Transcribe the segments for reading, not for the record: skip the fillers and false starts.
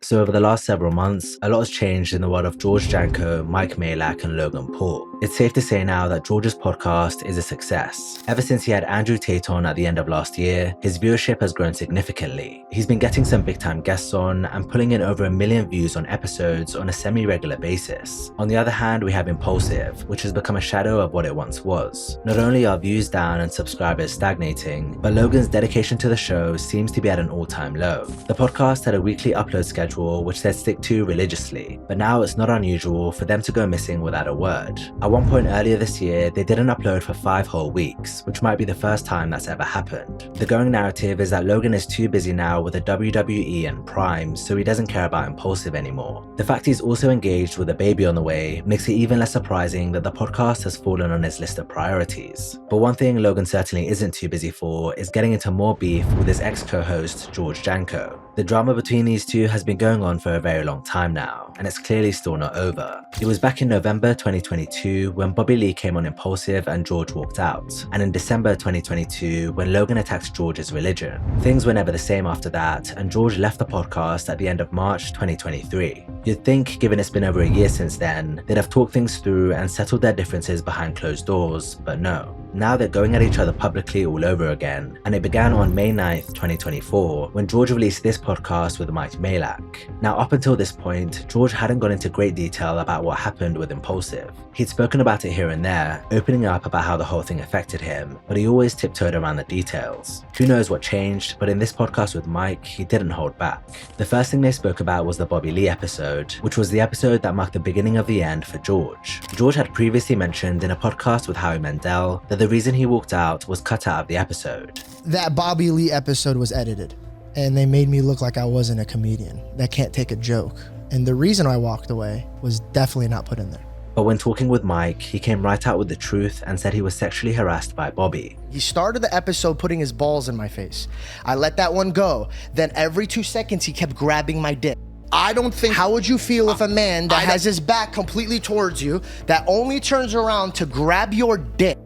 So over the last several months, a lot has changed in the world of George Janko, Mike Malak, and Logan Paul. It's safe to say now that George's podcast is a success. Ever since he had Andrew Tate on at the end of last year, his viewership has grown significantly. He's been getting some big-time guests on and pulling in over 1 million views on episodes on a semi-regular basis. On the other hand, we have Impaulsive, which has become a shadow of what it once was. Not only are views down and subscribers stagnating, but Logan's dedication to the show seems to be at an all-time low. The podcast had a weekly upload schedule which they'd stick to religiously, but now it's not unusual for them to go missing without a word. At one point earlier this year, they didn't upload for 5 whole weeks, which might be the first time that's ever happened. The going narrative is that Logan is too busy now with the WWE and Prime, so he doesn't care about Impaulsive anymore. The fact he's also engaged with a baby on the way makes it even less surprising that the podcast has fallen on his list of priorities. But one thing Logan certainly isn't too busy for is getting into more beef with his ex-co-host George Janko. The drama between these two has been going on for a very long time now, and it's clearly still not over. It was back in November 2022 when Bobby Lee came on Impaulsive and George walked out, and in December 2022 when Logan attacked George's religion. Things were never the same after that, and George left the podcast at the end of March 2023. You'd think, given it's been over a year since then, they'd have talked things through and settled their differences behind closed doors, but no. Now they're going at each other publicly all over again, and it began on May 9th, 2024, when George released this podcast with Mike Malak. Now up until this point, George hadn't gone into great detail about what happened with Impaulsive. He'd spoken about it here and there, opening up about how the whole thing affected him, but he always tiptoed around the details. Who knows what changed, but in this podcast with Mike, he didn't hold back. The first thing they spoke about was the Bobby Lee episode, which was the episode that marked the beginning of the end for George. George had previously mentioned in a podcast with Howie Mandel that the reason he walked out was cut out of the episode. That Bobby Lee episode was edited, and they made me look like I wasn't a comedian that can't take a joke. And the reason I walked away was definitely not put in there. But when talking with Mike, he came right out with the truth and said he was sexually harassed by Bobby. He started the episode putting his balls in my face. I let that one go. Then every 2 seconds, he kept grabbing my dick. I don't think, how would you feel if a man that has his back completely towards you, that only turns around to grab your dick,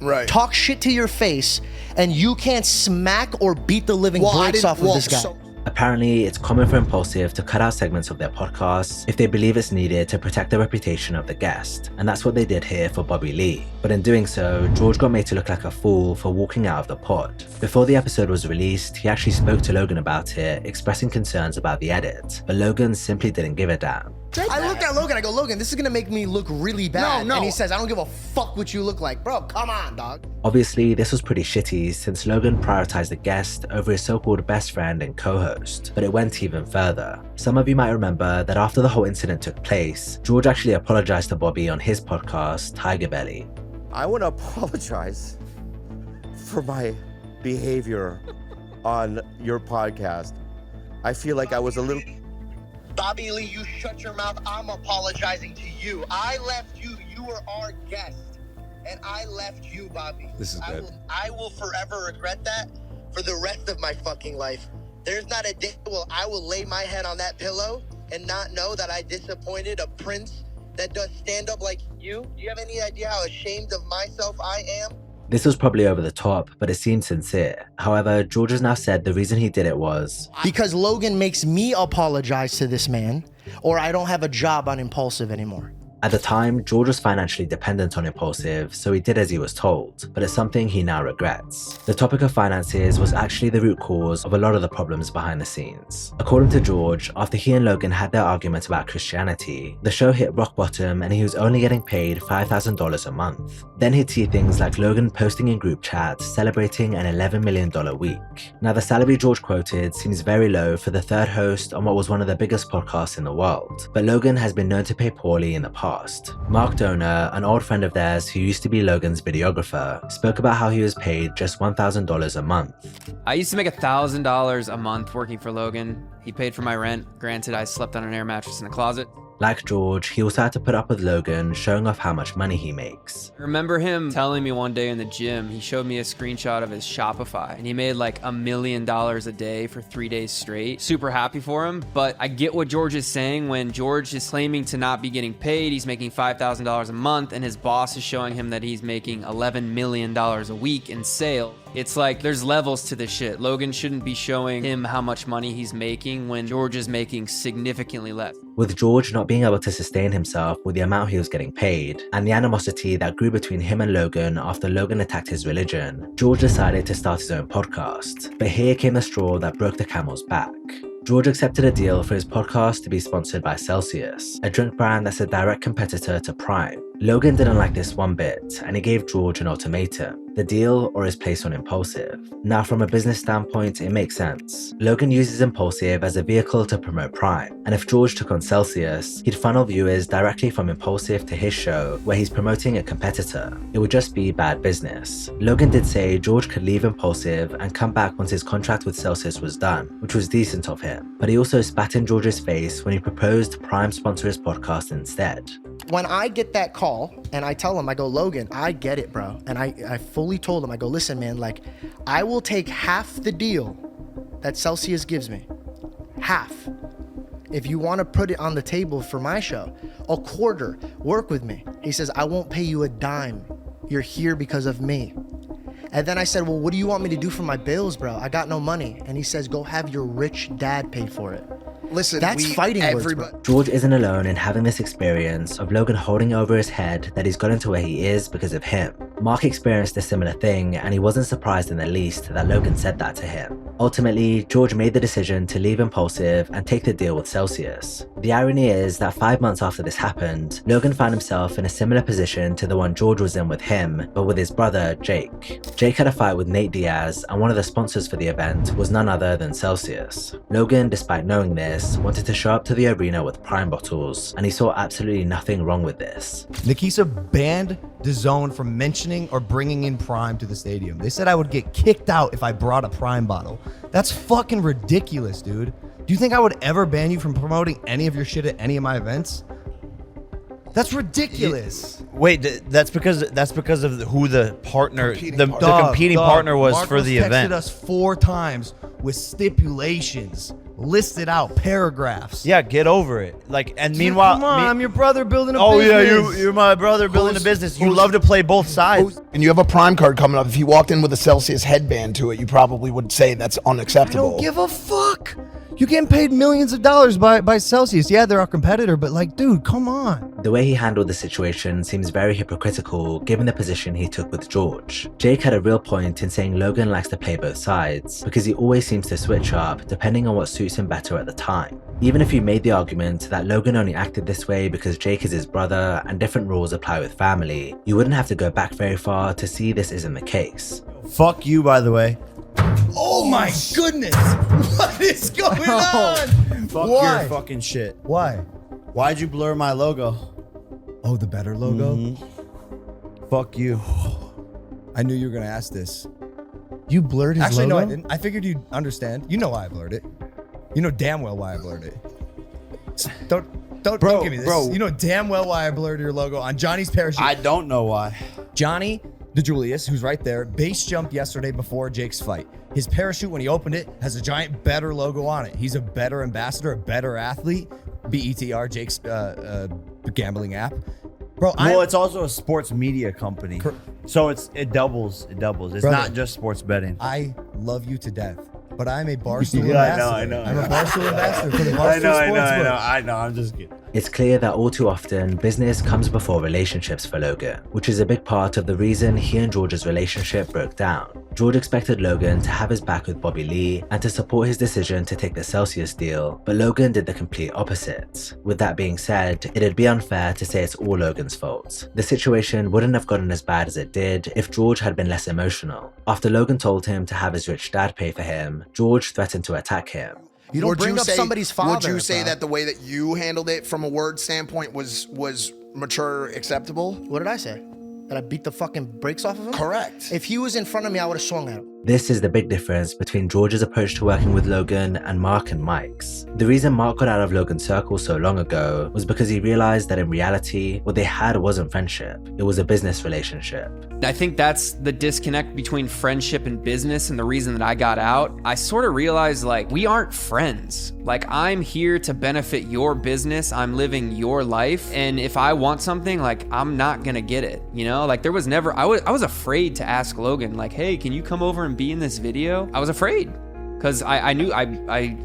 right, talk shit to your face, and you can't smack or beat the living brakes off of this guy? Apparently, it's common for Impaulsive to cut out segments of their podcasts if they believe it's needed to protect the reputation of the guest, and that's what they did here for Bobby Lee. But in doing so, George got made to look like a fool for walking out of the pod. Before the episode was released, he actually spoke to Logan about it, expressing concerns about the edit, but Logan simply didn't give a damn. I looked at Logan, I go, Logan, this is gonna make me look really bad. No. And he says, I don't give a fuck what you look like. Bro, come on, dog. Obviously, this was pretty shitty since Logan prioritized the guest over his so-called best friend and co-host, but it went even further. Some of you might remember that after the whole incident took place, George actually apologized to Bobby on his podcast, Tiger Belly. I want to apologize for my behavior on your podcast. I feel like I was a little... Bobby Lee, you shut your mouth. I'm apologizing to you. I left you. You were our guest. And I left you, Bobby. This is good. I will forever regret that for the rest of my fucking life. There's not a day where I will lay my head on that pillow and not know that I disappointed a prince that does stand up like you. Do you have any idea how ashamed of myself I am? This was probably over the top, but it seemed sincere. However, George has now said the reason he did it was because Logan makes me apologize to this man, or I don't have a job on Impaulsive anymore. At the time, George was financially dependent on Impaulsive, so he did as he was told, but it's something he now regrets. The topic of finances was actually the root cause of a lot of the problems behind the scenes. According to George, after he and Logan had their argument about Christianity, the show hit rock bottom and he was only getting paid $5,000 a month. Then he'd see things like Logan posting in group chats celebrating an $11 million week. Now the salary George quoted seems very low for the third host on what was one of the biggest podcasts in the world, but Logan has been known to pay poorly in the past. Mark Donor, an old friend of theirs who used to be Logan's videographer, spoke about how he was paid just $1,000 a month. I used to make $1,000 a month working for Logan. He paid for my rent. Granted, I slept on an air mattress in a closet. Like George, he also had to put up with Logan showing off how much money he makes. I remember him telling me one day in the gym, he showed me a screenshot of his Shopify, and he made like $1 million a day for 3 days straight. Super happy for him, but I get what George is saying when George is claiming to not be getting paid. He's making $5,000 a month, and his boss is showing him that he's making $11 million a week in sales. It's like there's levels to this shit. Logan shouldn't be showing him how much money he's making when George is making significantly less. With George not being able to sustain himself with the amount he was getting paid, and the animosity that grew between him and Logan after Logan attacked his religion, George decided to start his own podcast. But here came the straw that broke the camel's back. George accepted a deal for his podcast to be sponsored by Celsius, a drink brand that's a direct competitor to Prime. Logan didn't like this one bit, and he gave George an ultimatum: the deal or his place on Impaulsive. Now, from a business standpoint, it makes sense. Logan uses Impaulsive as a vehicle to promote Prime, and if George took on Celsius, he'd funnel viewers directly from Impaulsive to his show where he's promoting a competitor. It would just be bad business. Logan did say George could leave Impaulsive and come back once his contract with Celsius was done, which was decent of him, but he also spat in George's face when he proposed Prime sponsor his podcast instead. When I get that call and I tell him, I go, Logan, I get it, bro. And I fully told him, I go, listen, man, like, I will take half the deal that Celsius gives me. Half. If you want to put it on the table for my show, a quarter, work with me. He says, I won't pay you a dime. You're here because of me. And then I said, well, what do you want me to do for my bills, bro? I got no money. And he says, go have your rich dad pay for it. Listen, that's fighting words, bro. George isn't alone in having this experience of Logan holding over his head that he's gotten to where he is because of him. Mark experienced a similar thing, and he wasn't surprised in the least that Logan said that to him. Ultimately, George made the decision to leave Impaulsive and take the deal with Celsius. The irony is that 5 months after this happened, Logan found himself in a similar position to the one George was in with him, but with his brother, Jake. Jake had a fight with Nate Diaz, and one of the sponsors for the event was none other than Celsius. Logan, despite knowing this, wanted to show up to the arena with Prime bottles, and he saw absolutely nothing wrong with this. Nikisa banned DAZN from mentioning or bringing in Prime to the stadium. They said I would get kicked out if I brought a Prime bottle. That's fucking ridiculous, dude. Do you think I would ever ban you from promoting any of your shit at any of my events? That's ridiculous. Wait, that's because of who the partner, the competing partner was Marcos for the event. Texted us 4 times with stipulations listed out, paragraphs. Yeah, get over it. Like, and meanwhile, come on, I'm your brother building a business. Oh yeah, you're my brother building a business. You love to play both sides. And you have a Prime card coming up. If you walked in with a Celsius headband to it, you probably would say that's unacceptable. I don't give a fuck. You're getting paid millions of dollars by Celsius. Yeah, they're our competitor, but like, dude, come on. The way he handled the situation seems very hypocritical given the position he took with George. Jake had a real point in saying Logan likes to play both sides because he always seems to switch up depending on what suits him better at the time. Even if you made the argument that Logan only acted this way because Jake is his brother and different rules apply with family, you wouldn't have to go back very far to see this isn't the case. Fuck you, by the way. Oh my goodness. What is going on? Fuck Why? your fucking shit. Why? Why'd you blur my logo? Oh, the better logo? Fuck you. I knew you were going to ask this. You blurred his logo? Actually, no, I didn't. I figured you'd understand. You know why I blurred it. You know damn well why I blurred it. Don't give me this. Bro. You know damn well why I blurred your logo on Johnny's parachute. I don't know why. Johnny DeJulius, who's right there, base jumped yesterday before Jake's fight. His parachute, when he opened it, has a giant better logo on it. He's a better ambassador, a better athlete. BETR, Jake's gambling app. Bro, it's also a sports media company. So it doubles. It's Brother, not just sports betting. I love you to death. But I'm a Barstool Yeah, ambassador. I know. I'm a Barstool ambassador for the Barstool Sportsbook. I know. I'm just kidding. It's clear that all too often, business comes before relationships for Logan, which is a big part of the reason he and George's relationship broke down. George expected Logan to have his back with Bobby Lee and to support his decision to take the Celsius deal, but Logan did the complete opposite. With that being said, it'd be unfair to say it's all Logan's fault. The situation wouldn't have gotten as bad as it did if George had been less emotional. After Logan told him to have his rich dad pay for him, George threatened to attack him. You don't bring up somebody's father. Would you say bro. that the way that you handled it from a word standpoint was mature, acceptable? What did I say? That I beat the fucking brakes off of him? Correct. If he was in front of me, I would have swung at him. This is the big difference between George's approach to working with Logan and Mark and Mike's. The reason Mark got out of Logan's circle so long ago was because he realized that in reality, what they had wasn't friendship, it was a business relationship. I think that's the disconnect between friendship and business, and the reason that I got out. I sort of realized, like, we aren't friends. Like, I'm here to benefit your business, I'm living your life, and if I want something, like, I'm not gonna get it, you know? Like, there was never, I was afraid to ask Logan, like, hey, can you come over and and be in this video, I was afraid because I knew I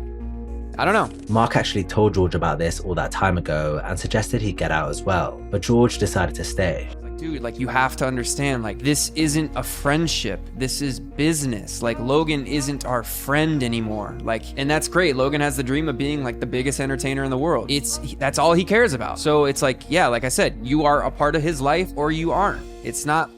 don't know. Mark actually told George about this all that time ago and suggested he get out as well, but George decided to stay. Dude, like, you have to understand, like, this isn't a friendship. This is business. Like, Logan isn't our friend anymore. Like, and that's great. Logan has the dream of being like the biggest entertainer in the world. That's all he cares about. So it's like, yeah, like I said, you are a part of his life or you aren't. He's not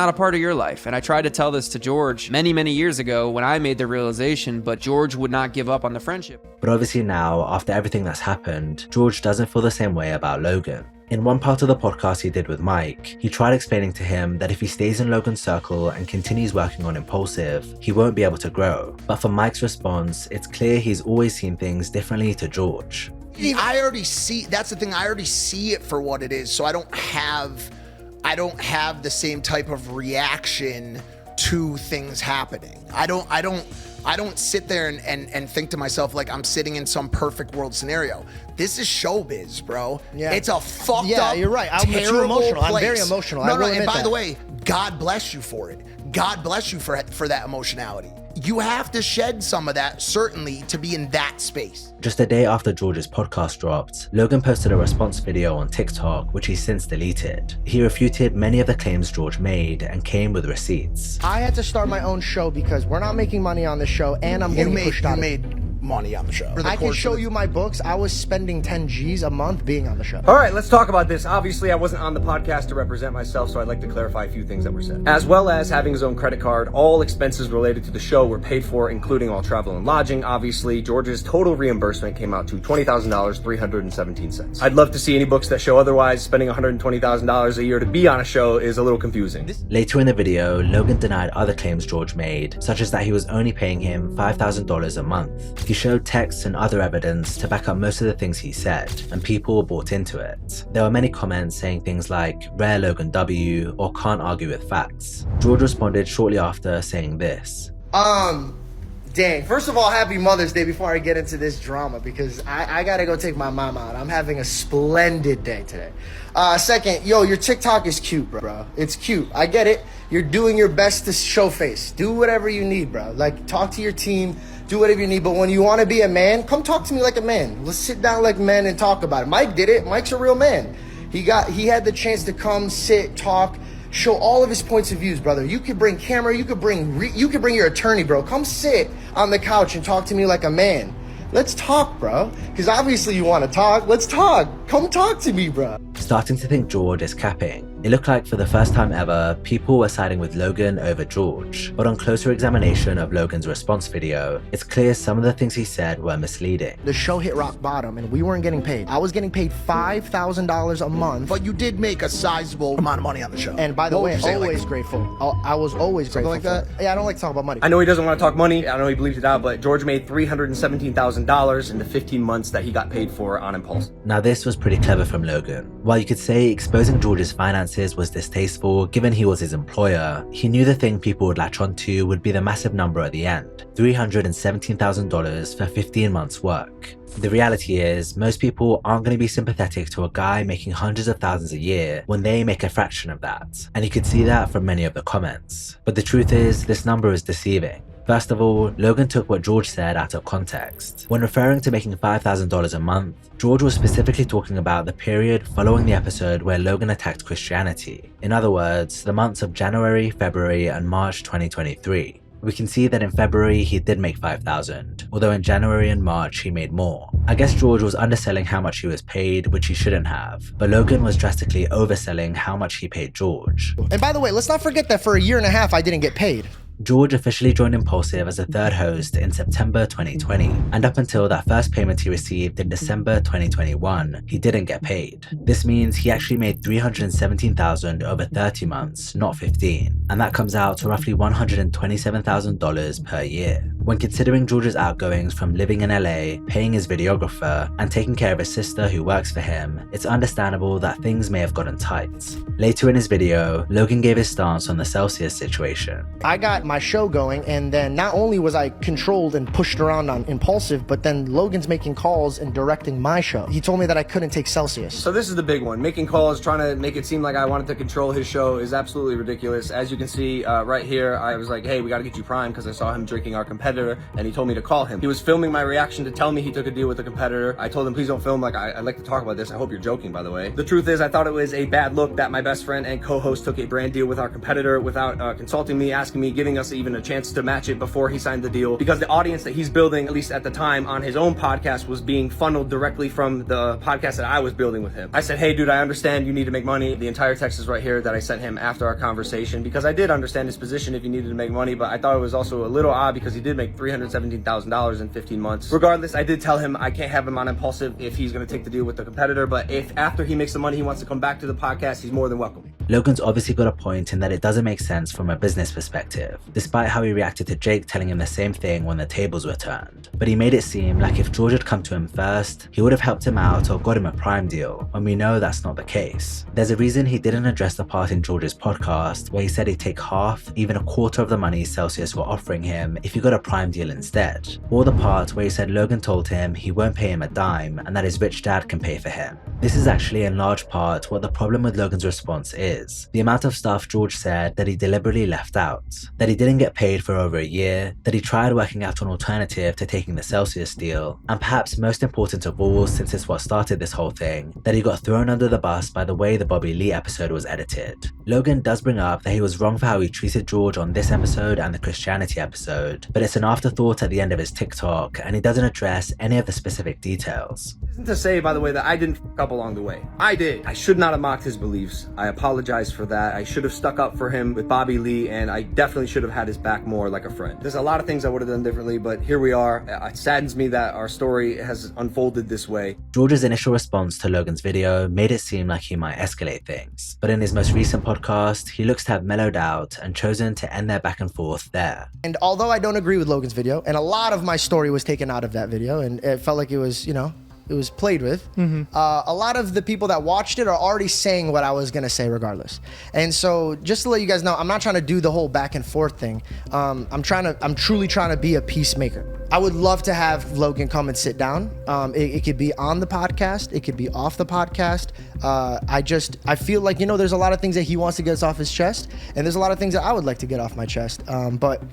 a part of your life. And I tried to tell this to George many, many years ago when I made the realization, but George would not give up on the friendship. But obviously now, after everything that's happened, George doesn't feel the same way about Logan. In one part of the podcast he did with Mike, he tried explaining to him that if he stays in Logan's circle and continues working on Impaulsive, he won't be able to grow. But for Mike's response, it's clear he's always seen things differently to George. I already see, that's the thing, I already see it for what it is, so I don't have the same type of reaction to things happening. I don't sit there and think to myself like I'm sitting in some perfect world scenario. This is showbiz, bro. Yeah. It's a fucked up, yeah, you're right. I'm too emotional. place. I'm very emotional. No, and by the way, God bless you for it. God bless you for that emotionality. You have to shed some of that, certainly, to be in that space. Just a day after George's podcast dropped, Logan posted a response video on TikTok, which he's since deleted. He refuted many of the claims George made and came with receipts. I had to start my own show because we're not making money on the show, and I'm getting pushed out. You made money on the show. I can show you my books. I was spending 10 G's a month being on the show. All right, let's talk about this. Obviously, I wasn't on the podcast to represent myself, so I'd like to clarify a few things that were said. As well as having his own credit card, all expenses related to the show were paid for, including all travel and lodging. Obviously, George's total reimbursement came out to $20,000, 317 cents. I'd love to see any books that show otherwise. Spending $120,000 a year to be on a show is a little confusing. Later in the video, Logan denied other claims George made, such as that he was only paying him $5,000 a month. He showed texts and other evidence to back up most of the things he said, and people bought into it. There were many comments saying things like, "Rare Logan W," or "Can't argue with facts." George responded shortly after saying this. Dang. First of all, happy Mother's Day before I get into this drama, because I gotta go take my mom out. I'm having a splendid day today. Second, yo, your TikTok is cute, bro. It's cute. I get it. You're doing your best to show face. Do whatever you need, bro. Like, talk to your team. Do whatever you need. But when you want to be a man, come talk to me like a man. Let's sit down like men and talk about it. Mike did it. Mike's a real man. He had the chance to come, sit, talk, show all of his points of views, brother. You could bring camera. You could bring your attorney, bro. Come sit on the couch and talk to me like a man. Let's talk, bro. Because obviously you want to talk. Let's talk. Come talk to me, bro. Starting to think George is capping. It looked like for the first time ever, people were siding with Logan over George. But on closer examination of Logan's response video, it's clear some of the things he said were misleading. The show hit rock bottom and we weren't getting paid. I was getting paid $5,000 a month. But you did make a sizable amount of money on the show. And by the way, always grateful. I was always grateful. Like that? Yeah, I don't like to talk about money. I know he doesn't want to talk money. I know he believes it out, but George made $317,000 in the 15 months that he got paid for on Impaulsive. Now this was pretty clever from Logan. While you could say exposing George's finances was distasteful given he was his employer, he knew the thing people would latch onto would be the massive number at the end, $317,000 for 15 months work. The reality is, most people aren't going to be sympathetic to a guy making hundreds of thousands a year when they make a fraction of that, and you could see that from many of the comments. But the truth is, this number is deceiving. First of all, Logan took what George said out of context. When referring to making $5,000 a month, George was specifically talking about the period following the episode where Logan attacked Christianity. In other words, the months of January, February, and March 2023. We can see that in February he did make $5,000, although in January and March he made more. I guess George was underselling how much he was paid, which he shouldn't have, but Logan was drastically overselling how much he paid George. And by the way, let's not forget that for a year and a half I didn't get paid. George officially joined Impaulsive as a third host in September 2020, and up until that first payment he received in December 2021, he didn't get paid. This means he actually made $317,000 over 30 months, not 15, and that comes out to roughly $127,000 per year. When considering George's outgoings from living in LA, paying his videographer, and taking care of his sister who works for him, it's understandable that things may have gotten tight. Later in his video, Logan gave his stance on the Celsius situation. I got my show going, and then not only was I controlled and pushed around on Impaulsive, but then Logan's making calls and directing my show. He told me that I couldn't take Celsius. So this is the big one. Making calls, trying to make it seem like I wanted to control his show is absolutely ridiculous. As you can see right here, I was like, hey, we gotta get you Prime because I saw him drinking our competitor, and he told me to call him. He was filming my reaction to tell me he took a deal with a competitor. I told him, please don't film, like I'd like to talk about this. I hope you're joking, by the way. The truth is, I thought it was a bad look that my best friend and co-host took a brand deal with our competitor without consulting me, asking me, giving us even a chance to match it before he signed the deal, because the audience that he's building, at least at the time, on his own podcast was being funneled directly from the podcast that I was building with him. I said, hey dude, I understand you need to make money. The entire text is right here that I sent him after our conversation, because I did understand his position if he needed to make money, but I thought it was also a little odd because he did make $317,000 in 15 months. Regardless, I did tell him I can't have him on Impaulsive if he's going to take the deal with the competitor, but if after he makes the money he wants to come back to the podcast, he's more than welcome. Logan's obviously got a point in that it doesn't make sense from a business perspective, despite how he reacted to Jake telling him the same thing when the tables were turned. But he made it seem like if George had come to him first, he would have helped him out or got him a Prime deal, when we know that's not the case. There's a reason he didn't address the part in George's podcast where he said he'd take half, even a quarter of the money Celsius were offering him if he got a Prime deal instead, or the part where he said Logan told him he won't pay him a dime and that his rich dad can pay for him. This is actually in large part what the problem with Logan's response is. The amount of stuff George said that he deliberately left out. That he didn't get paid for over a year, that he tried working out an alternative to taking the Celsius deal, and perhaps most important of all, since it's what started this whole thing, that he got thrown under the bus by the way the Bobby Lee episode was edited. Logan does bring up that he was wrong for how he treated George on this episode and the Christianity episode, but it's an afterthought at the end of his TikTok, and he doesn't address any of the specific details. Isn't to say, by the way, that I didn't fuck up along the way. I did. I should not have mocked his beliefs. I apologize for that. I should have stuck up for him with Bobby Lee, and I definitely should have had his back more like a friend. There's a lot of things I would have done differently, but here we are. It saddens me that our story has unfolded this way. George's initial response to Logan's video made it seem like he might escalate things, but in his most recent podcast, he looks to have mellowed out and chosen to end their back and forth there. And although I don't agree with Logan's video, and a lot of my story was taken out of that video, and it felt like it was, you know, it was played with. A lot of the people that watched it are already saying what I was gonna say regardless. And so just to let you guys know, I'm not trying to do the whole back and forth thing. I'm truly trying to be a peacemaker. I would love to have Logan come and sit down. It could be on the podcast, it could be off the podcast. I feel like, you know, there's a lot of things that he wants to get off his chest, and there's a lot of things that I would like to get off my chest. But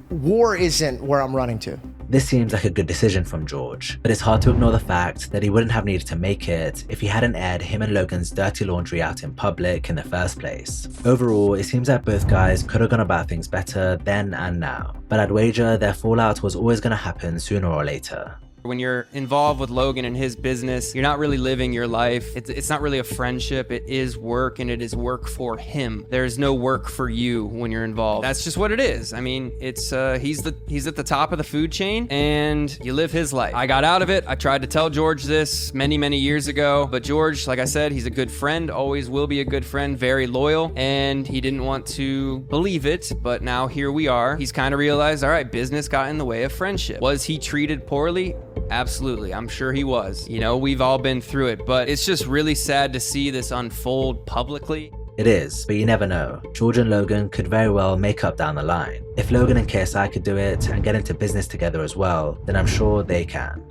war isn't where I'm running to. This seems like a good decision from George, but it's hard to ignore the fact that he wouldn't have needed to make it if he hadn't aired him and Logan's dirty laundry out in public in the first place. Overall, it seems like both guys could have gone about things better then and now, but I'd wager their fallout was always going to happen sooner or later. When you're involved with Logan and his business, you're not really living your life. It's not really a friendship. It is work, and it is work for him. There's no work for you when you're involved. That's just what it is. I mean, it's he's at the top of the food chain, and you live his life. I got out of it. I tried to tell George this many years ago, but George, like I said, he's a good friend, always will be a good friend, very loyal, and he didn't want to believe it, but now here we are. He's kind of realized, all right, business got in the way of friendship. Was he treated poorly? Absolutely. I'm sure he was. You know, we've all been through it, but it's just really sad to see this unfold publicly. It is, but you never know. George and Logan could very well make up down the line. If Logan and KSI could do it and get into business together as well, then I'm sure they can.